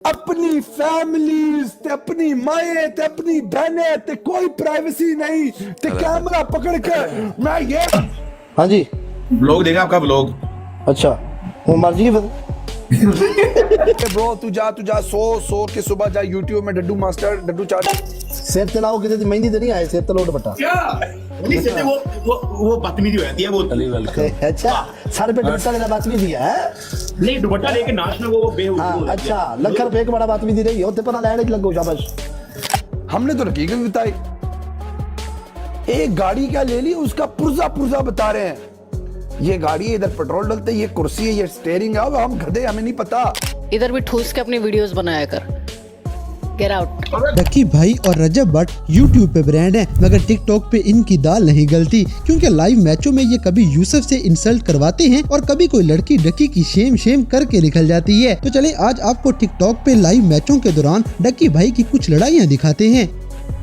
अपनी फैमिलीज ते अपनी माए ते अपनी बहने ते कोई प्राइवेसी नहीं ते कैमरा पकड़ के मैं ये। हाँ जी ब्लॉग देखा आपका ब्लॉग? अच्छा वो मर्जी की ब्रो तू जा सो के सुबह जा यूट्यूब में डड्डू मास्टर डड्डू चाचा सिर चलाओ किसी मेहंदी तो नहीं आए सिर तलोट बटा क्या नहीं से वो बदतमीजी हो जाती है वो। अच्छा सर पे दुपट्टा लेना बात भी दिया है नहीं दुपट्टा लेके नाचना वो बेहूद। हाँ अच्छा लखर पे एक बड़ा बात भी दी रही होते पता लैंड लगो शाबाश। हमने तो हकीकत बताई। एक गाड़ी क्या ले ली उसका पुर्जा बता रहे हैं। ये गाड़ी है, इधर पेट्रोल डलते, ये कुर्सी है, ये स्टीयरिंग है। अब हम गधे, हमें नहीं पता। इधर भी ठूस के अपनी वीडियोस बनाया कर। Get out. डक्की भाई और रजब भट्ट यूट्यूब पे ब्रांड हैं, मगर टिकटॉक पे इनकी दाल नहीं गलती, क्योंकि लाइव मैचों में ये कभी यूसुफ से इंसल्ट करवाते हैं और कभी कोई लड़की डक्की की शेम करके निकल जाती है। तो चले आज आपको टिकटॉक पे लाइव मैचों के दौरान डक्की भाई की कुछ लड़ाइयाँ दिखाते हैं।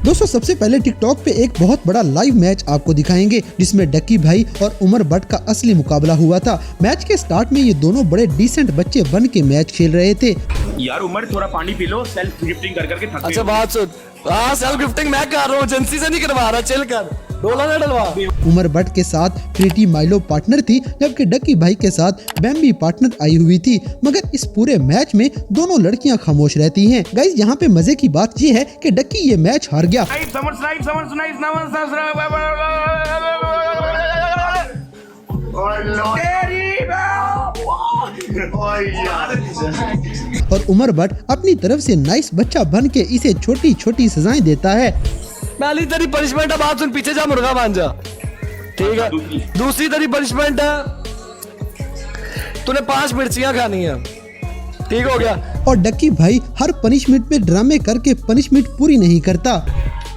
दोस्तों सबसे पहले टिकटॉक पे एक बहुत बड़ा लाइव मैच आपको दिखाएंगे जिसमें डक्की भाई और उमर भट्ट का असली मुकाबला हुआ था। मैच के स्टार्ट में ये दोनों बड़े डिसेंट बच्चे बन के मैच खेल रहे थे। यार उमर थोड़ा पानी पी लो, सेल्फ गिफ्टिंग कर करके थक। अच्छा बात सुन, हाँ सेल्फ गिफ्टिंग मैं कर रहा हूँ, एजेंसी से नहीं करवा रहा, चिल कर, डोला ना डलवा। उमर भट्ट के साथ प्रीति माइलो पार्टनर थी, जबकि डक्की भाई के साथ बैम्बी पार्टनर आई हुई थी। मगर इस पूरे मैच में दोनों लड़कियां खामोश रहती हैं। गाइस यहाँ पे मजे की बात ये है कि डक्की ये मैच हार गया। और उमर भट्ट अपनी तरफ से नाइस बच्चा बन के इसे छोटी छोटी सजाएं देता है। पहली तेरी पनिशमेंट है, बात सुन, पीछे जा मुर्गा मान जा, ठीक है। दूसरी तेरी पनिशमेंट है, तूने 5 मिर्चियां खानी है, ठीक हो गया। और डक्की भाई हर पनिशमेंट में ड्रामे करके पनिशमेंट पूरी नहीं करता।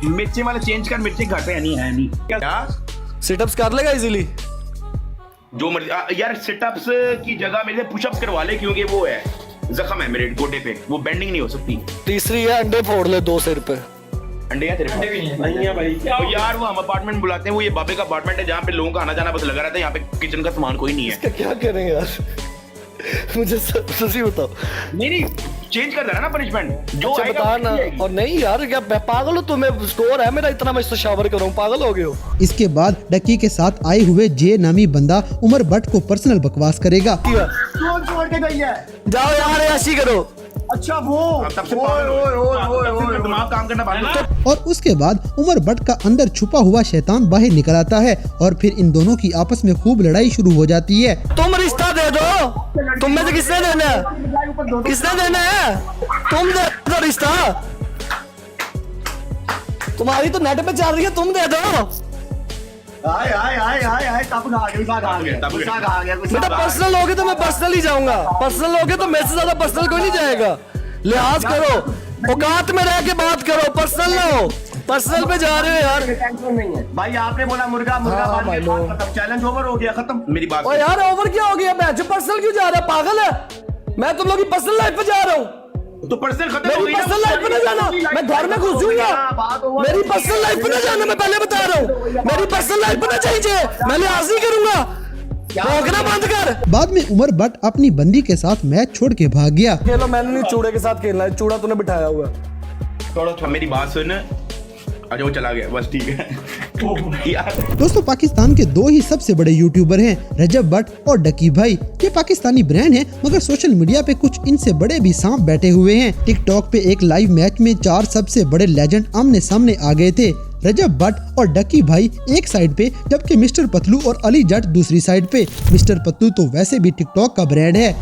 मिर्ची वाला चेंज कर, मिर्ची घर पे नहीं क्या? सिटअप्स कर लेगा इजीली, जो मर्जी यार। सिटअप्स की जगह मेरे पुशअप्स करवा ले, क्योंकि वो है जख्म है मेरे गोडे पे, वो बेंडिंग नहीं हो सकती। तीसरी है अंडे फोड़ ले 2 सिर पे। अंडे हैं तेरे पास? नहीं है भाई। तो यार वो हम अपार्टमेंट बुलाते हैं, वो ये बाबे का अपार्टमेंट है जहाँ पे लोगों का आना जाना बस लगा रहता है। यहाँ पे किचन का सामान कोई नहीं है। इसका क्या करें यार, मुझे सच्ची बताओ। नहीं चेंज कर देना ना पनिशमेंट जो अच्छा बता ना। और नहीं यार क्या पागल हो तुम्हें, स्टोर है मेरा इतना, मैं इससे शावर करूँ, पागल हो गए हो। इसके बाद डक्की के साथ आए हुए जे नामी बंदा उमर भट्ट को पर्सनल बकवास करेगा। छोड़ के गई है, जाओ यार ऐसी करो। अच्छा वो तब से दिमाग काम करना बंद कर। और उसके बाद उमर भट्ट का अंदर छुपा हुआ शैतान बाहर निकल आता है और फिर इन दोनों की आपस में खूब लड़ाई शुरू हो जाती है। तुम रिश्ता दे दो, तुम में से किसने देना है, किसने देना है, तुम दे दो रिश्ता, तुम्हारी तो नेट पे चल रही है, तुम दे दो। बेटा पर्सनल लोगे तो मैं पर्सनल ही जाऊंगा, पर्सनल लोगे तो मेरे से ज्यादा पर्सनल कोई नहीं जाएगा। लिहाज करो, औकात में रह के बात करो, पर्सनल ना हो। पर्सनल पे जा रहे हो यार। टेंशन नहीं है भाई, आपने बोला मुर्गा चैलेंज ओवर हो गया, खत्म। मेरी बात ओ यार ओवर क्या हो गया, मैं जो पर्सनल क्यों जा रहा है, पागल है। मैं तुम लोग की पर्सनल लाइफ पे जा रहा हूँ, तो पर्सनल खत्म हो मेरी गई। पर्सनल लाइफ पे ना जाना, मैं घर में घुस जाऊंगा। मेरी पर्सनल लाइफ पे ना जाना, मैं पहले बता रहा हूँ, मेरी पर्सनल लाइफ पे ना चाहिए, मैं लिहाज नहीं करूंगा, भौंकना बंद कर। बाद में उमर भट्ट अपनी बंदी के साथ मैच छोड़ के भाग गया। खेलो, मैंने नहीं चूड़े के साथ खेलना है, चूड़ा तूने बिठाया हुआ। थोड़ा मेरी बात सुन, अच्छा वो चला गया, बस ठीक है। यार दोस्तों पाकिस्तान के 2 ही सबसे बड़े यूट्यूबर हैं, रजब भट्ट और डक्की भाई। ये पाकिस्तानी ब्रांड हैं, मगर सोशल मीडिया पे कुछ इनसे बड़े भी सांप बैठे हुए हैं। टिकटॉक पे एक लाइव मैच में 4 सबसे बड़े लेजेंड आमने सामने आ गए थे। रजब भट्ट और डक्की भाई एक साइड पे, जबकि मिस्टर पतलू और अली जट दूसरी साइड पे। मिस्टर पतलू तो वैसे भी टिकटॉक का ब्रांड है।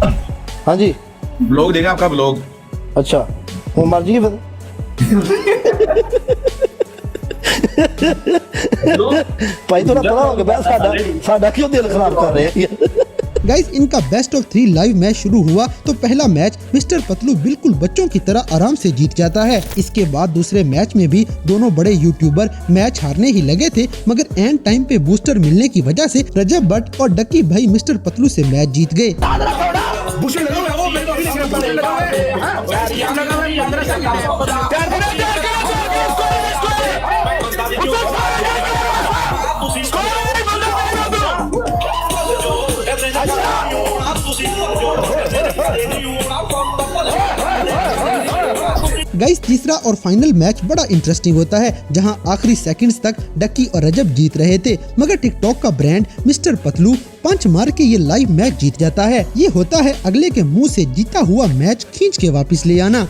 हाँ जी ब्लॉग देखा आपका ब्लॉग? अच्छा वो मर्जी की भाई थोड़ा पता हो गया, साडा क्यों दिल खराब कर रहे हैं। गाइस इनका बेस्ट ऑफ 3 लाइव मैच शुरू हुआ तो पहला मैच मिस्टर पतलू बिल्कुल बच्चों की तरह आराम से जीत जाता है। इसके बाद दूसरे मैच में भी दोनों बड़े यूट्यूबर मैच हारने ही लगे थे, मगर एंड टाइम पे बूस्टर मिलने की वजह से रजब भट्ट और डक्की भाई मिस्टर पतलू से मैच जीत गए। Você गाइस तीसरा और फाइनल मैच बड़ा इंटरेस्टिंग होता है, जहां आखिरी सेकंड्स तक डक्की और रजब जीत रहे थे, मगर टिकटॉक का ब्रांड मिस्टर पतलू पंच मार के ये लाइव मैच जीत जाता है। ये होता है अगले के मुंह से जीता हुआ मैच खींच के वापस ले आना।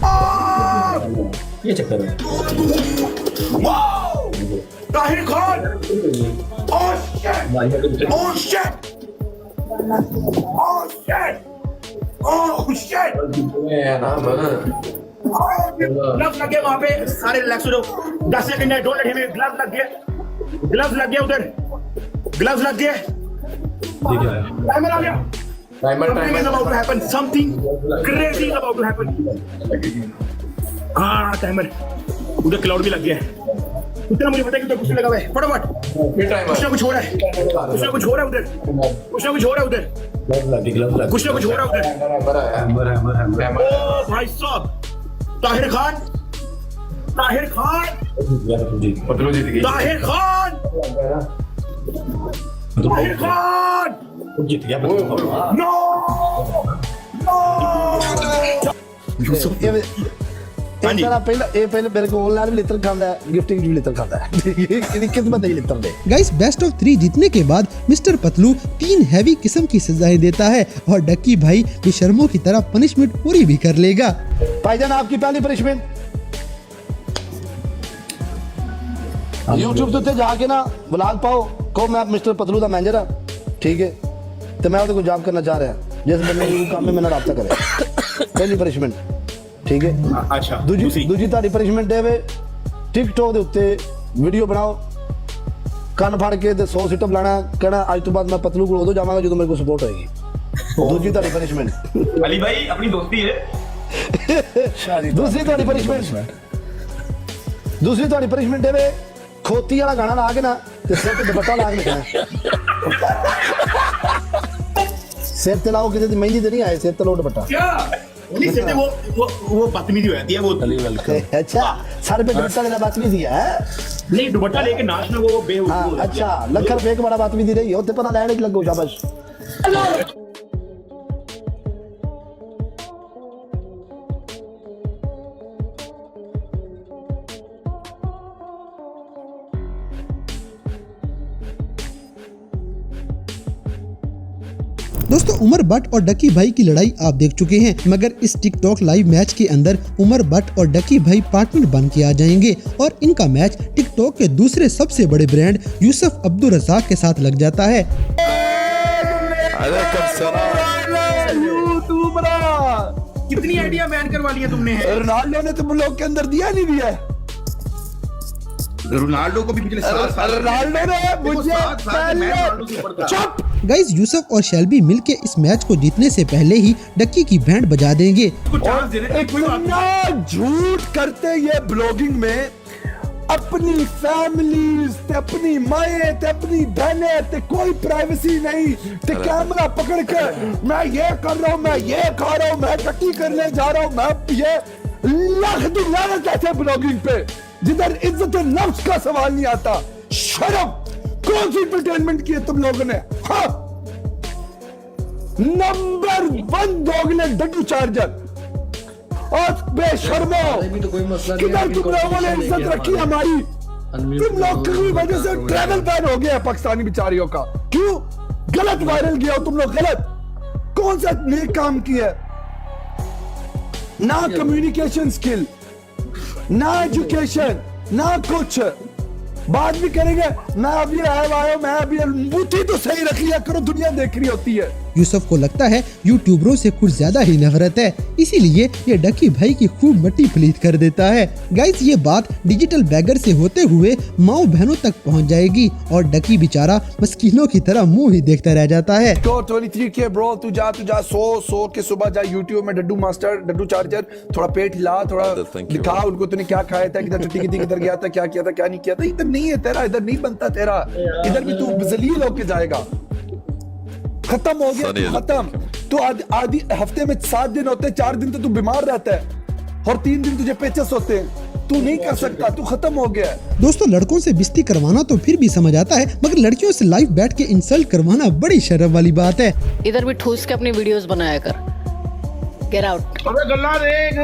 ये चक्कर है। Tahir Khan, oh shit, oh shit, oh shit, oh shit, gloves लग गए वहाँ पे, सारे रिलैक्स हो जाओ, 10 सेकंड है, डोंट लेट हिम, ग्लव्स लग गए, ग्लव्स लग गए उधर, ग्लव्स लग गए, टाइमर आ गया, something is about to happen, something crazy is about to happen, हाँ टाइमर, उधर क्लाउड भी लग गया है, उतना मुझे पता है कि उधर कुछ लगा हुआ है, फटाफट, कुछ ना कुछ हो रहा है, कुछ ना कुछ हो रहा है उधर, कुछ ना कुछ हो रहा है उधर, कुछ ना कुछ हो रहा है उधर, ओ भाई साहब, ताहिर खान, ताहिर खान, ताहिर खान, ताहिर खान, जीत गया। नो, पहले मेरे को ऑनलाइन भी लित्र खाता है, गिफ्टिंग भी लित्र खाता है। ये किस्मत है लित्र दे। गाइस बेस्ट ऑफ 3 जीतने के बाद मिस्टर पतलू 3 हैवी किस्म की सजाएं देता है और डक्की भाई बेशर्मों की तरह पनिशमेंट पूरी भी कर लेगा। भाईजान आपकी पहली पनिशमेंट YouTube ਤੇ ਜਾ ਕੇ ਨਾ ਵਲੌਗ ਪਾਓ, ਕਹੋ ਮੈਂ ਮਿਸਟਰ ਪਤਲੂ ਦਾ ਮੈਨੇਜਰ ਹਾਂ, ਠੀਕ ਹੈ, ਤੇ ਮੈਂ ਉਹਦੇ ਕੋਲ ਜੌਬ ਕਰਨਾ ਚਾਹ ਰਿਹਾ, ਜਿਸ ਬੰਦੇ ਨੂੰ ਕੰਮ ਹੈ ਮੇਰੇ ਨਾਲ ਰਾਬਤਾ ਕਰੇ। ਪਹਿਲੀ ਪनिशमेंट, ਠੀਕ ਹੈ। अच्छा, ਦੂਜੀ ਤੁਹਾਡੀ ਪनिशमेंट ਹੈ ਵੇ ਟਿਕਟੌਕ ਦੇ ਉੱਤੇ ਵੀਡੀਓ ਬਣਾਓ, ਕੰਨ ਫੜ ਕੇ ਤੇ 100 ਸਿਟਅਪ ਲਾਣਾ, ਕਹਿਣਾ ਅੱਜ ਤੋਂ ਬਾਅਦ ਮੈਂ ਪਤਲੂ ਕੋਲ ਉਦੋਂ ਜਾਵਾਂਗਾ ਜਦੋਂ ਮੇਰੇ ਕੋਲ ਸਪੋਰਟ ਹੋਏਗੀ। ਦੂਜੀ ਤੁਹਾਡੀ ਪनिशमेंट। अली भाई अपनी दोस्ती है। ਦੂਸਰੀ ਤੁਹਾਡੀ ਪनिशमेंट ਹੈ ਵੇ ਖੋਤੀ ਵਾਲਾ ਗਾਣਾ ਲਾ ਕੇ ਨਾ ਤੇ ਸਿਰ ਤੇ ਦੁਪੱਟਾ ਲਾ ਕੇ ਲਿਖਣਾ, ਸਿਰ ਤੇ ਲਾਓ, ਕਿਤੇ ਦੀ ਮਹਿੰਦੀ ਤੇ ਨਹੀਂ ਆਏ, ਸਿਰ ਤੇ ਲਾਓ ਦੁਪੱਟਾ। क्या नहीं कहते वो बदतमीजी हो जाती है वो। अच्छा सर पे दुपट्टा लेना बदतमीजी है? नहीं दुपट्टा लेके नाचना वो बेवकूफ हाँ, हो जाती है। अच्छा लख रुपए के बड़ा बदतमीजी रही हो, पता लैंड च लगो शाबाश। दोस्तों उमर बट और डक्की भाई की लड़ाई आप देख चुके हैं, मगर इस टिकटॉक लाइव मैच के अंदर उमर बट और डक्की भाई पार्टनर बन के आ जाएंगे और इनका मैच टिकटॉक के दूसरे सबसे बड़े ब्रांड यूसुफ अब्दुल रज़ाक के साथ लग जाता है। कितनी आइडिया बैन करवा लिया तुमने? रोनाल्डो ने तो ब्लॉग के अंदर दिया नहीं दिया है। रोनाल्डो को भी पिछले 7 साल रोनाल्डो ने मुझे चुप। गाइस यूसुफ और शेल्बी मिलके इस मैच को जीतने से पहले ही डक्की की बैंड बजा देंगे। इतना झूठ करते ये ब्लॉगिंग में, अपनी फैमिली ते अपनी माए ते अपनी बहने ते कोई प्राइवेसी नहीं, ते कैमरा पकड़ के मैं ये कर रहा हूँ, मैं ये खा रहा हूँ, मैं टट्टी करने जा रहा हूँ, मैं ये लाख दुनिया कैसे ब्लॉगिंग पे जिधर इज्जत नफ्स का सवाल नहीं आता। शर्म, कौन सी एंटरटेनमेंट की है तुम लोगों ने? हाँ, नंबर 1 दोगले डड्डू चार्जर और बेशर्मो, किधर तुम लोगों ने इज्जत रखी हमारी? तुम लोग की वजह से ट्रैवल बैन हो गया है पाकिस्तानी बेचारियों का। क्यों? गलत वायरल किया हो तुम लोग, गलत। कौन सा नेक काम किया? ना कम्युनिकेशन स्किल, ना एजुकेशन, ना कुछ। बात भी करेंगे, मैं अभी आया, मैं अभी बूटी तो सही रख लिया करो, दुनिया देख रही होती है। यूसुफ को लगता है यूट्यूबरों से कुछ ज्यादा ही नफरत है, इसीलिए ये डक्की भाई की खूब मट्टी पलीत कर देता है। गाइस ये बात डिजिटल बैगर से होते हुए माओ बहनों तक पहुंच जाएगी और डक्की बेचारा मस्कीनों की तरह मुंह ही देखता रह जाता है। तो 23 के ब्रो, तू जा 100 के सुबह जा यूट्यूब में डड्डू मास्टर, डड्डू चार्जर, थोड़ा पेट हिला, थोड़ा दिखा उनको तूने क्या खाया था, किधर छुट्टी की थी, किधर गया था, क्या किया था, क्या नहीं किया था। इधर नहीं है तेरा, इधर नहीं बनता तेरा, इधर भी तू जलील होके जाएगा। खत्म हो गया, तू खत्म। तो आधी हफ्ते में 7 दिन होते हैं, 4 दिन तो तू बीमार रहता है और 3 दिन तुझे पेचस होते हैं। तू नहीं कर सकता, तू खत्म हो गया। दोस्तों लड़कों से बिस्ती करवाना तो फिर भी समझ आता है, मगर लड़कियों से लाइव बैठ के इंसल्ट करवाना बड़ी शर्म वाली बात है। इधर भी ठूस के अपनी वीडियोस बनाया कर। Get out. अबे गल्ला देख,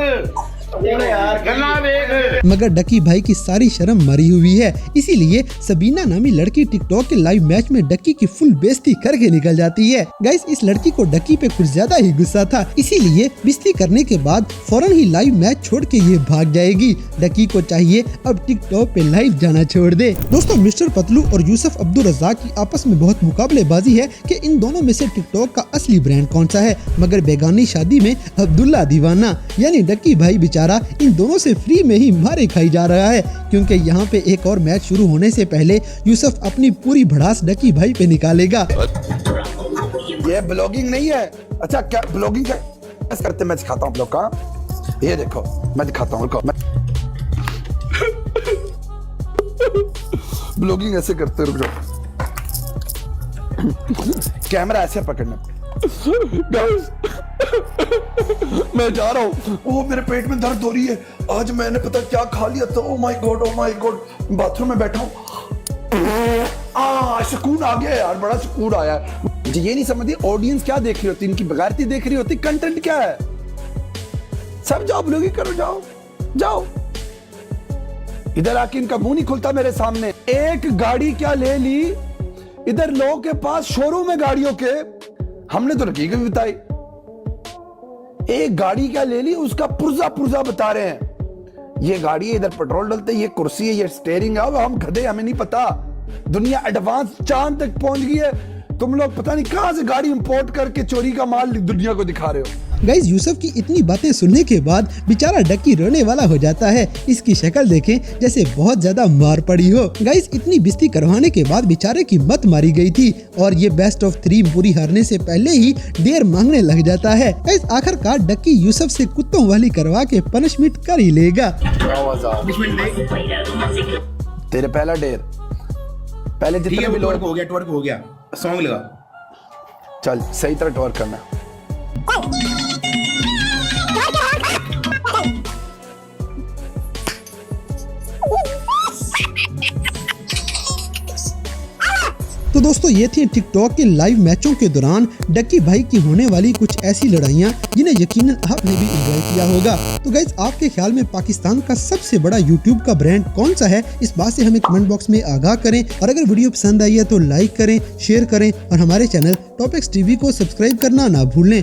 मगर डक्की भाई की सारी शर्म मरी हुई है, इसीलिए सबीना नामी लड़की टिकटॉक के लाइव मैच में डक्की की फुल बेइज्जती करके निकल जाती है। गाइस इस लड़की को डक्की पे कुछ ज्यादा ही गुस्सा था, इसीलिए बेइज्जती करने के बाद फौरन ही लाइव मैच छोड़ के ये भाग जाएगी। डक्की को चाहिए अब टिकटॉक पे लाइव जाना छोड़ दे। दोस्तों मिस्टर पतलू और यूसुफ अब्दुल रज़ाक की आपस में बहुत मुकाबलेबाजी है कि इन दोनों में से टिकटॉक का असली ब्रांड कौन सा है, मगर बेगानी शादी में अब्दुल्ला दीवाना यानी डक्की भाई बेचारा इन दोनों से फ्री में ही मारे खाई जा रहा है, क्योंकि यहाँ पे एक और मैच शुरू होने से पहले यूसुफ अपनी पूरी भड़ास डक्की भाई पे निकालेगा। ये ब्लॉगिंग नहीं है। अच्छा क्या ब्लॉगिंग कैसे करते मैं दिखाता हूँ आप लोग का। ये देखो मैं दिखाता हूँ, ब्लॉगिंग ऐसे करते, रुक जाओ। कैमरा ऐसे पकड़ना। गाइस मैं जा रहा हूँ, ओ मेरे पेट में दर्द हो रही है, आज मैंने पता क्या खा लिया था। ओ माय गॉड बाथरूम में बैठा हूँ, सुकून आ गया यार, बड़ा सुकून आया। मुझे ये नहीं समझती ऑडियंस क्या देख रही होती, इनकी बगारती देख रही होती, कंटेंट क्या है। सब जाओ ब्लॉगिंग करो, जाओ जाओ। इधर आके इनका मुंह नहीं खुलता मेरे सामने। एक गाड़ी क्या ले ली, इधर लोगों के पास शोरूम है गाड़ियों के, हमने तो हकीकत बताई। एक गाड़ी क्या ले ली, उसका पुर्जा बता रहे हैं। ये गाड़ी है, इधर पेट्रोल डलते, ये कुर्सी है, ये स्टीयरिंग है। हम गधे, हमें नहीं पता। दुनिया एडवांस चांद तक पहुंच गई है, तुम लोग पता नहीं कहां से गाड़ी इंपोर्ट करके चोरी का माल दुनिया को दिखा रहे हो। गाइस यूसुफ की इतनी बातें सुनने के बाद बेचारा डक्की रोने वाला हो जाता है। इसकी शक्ल देखें जैसे बहुत ज्यादा मार पड़ी हो। गाइस इतनी बेइज्जती करवाने के बाद बेचारे की मत मारी गई थी और ये बेस्ट ऑफ 3 पूरी हारने से पहले ही डेयर मांगने लग जाता है। गाइस आखिरकार डक्की यूसुफ से कुत्तों वाली करवा के पनिशमेंट कर ही लेगा। तेरे पहला डेयर, पहले जितने भी लोग ट्वर्क हो गया, सॉन्ग लगा। चल सही तरह ट्वर्क करना। तो दोस्तों ये थी टिकटॉक के लाइव मैचों के दौरान डक्की भाई की होने वाली कुछ ऐसी लड़ाइयाँ जिन्हें यकीनन आपने भी एंजॉय किया होगा। तो गाइज आपके ख्याल में पाकिस्तान का सबसे बड़ा यूट्यूब का ब्रांड कौन सा है, इस बात से हमें कमेंट बॉक्स में आगाह करें। और अगर वीडियो पसंद आई है तो लाइक करें, शेयर करें और हमारे चैनल टॉपिक्स टीवी को सब्सक्राइब करना ना भूलें।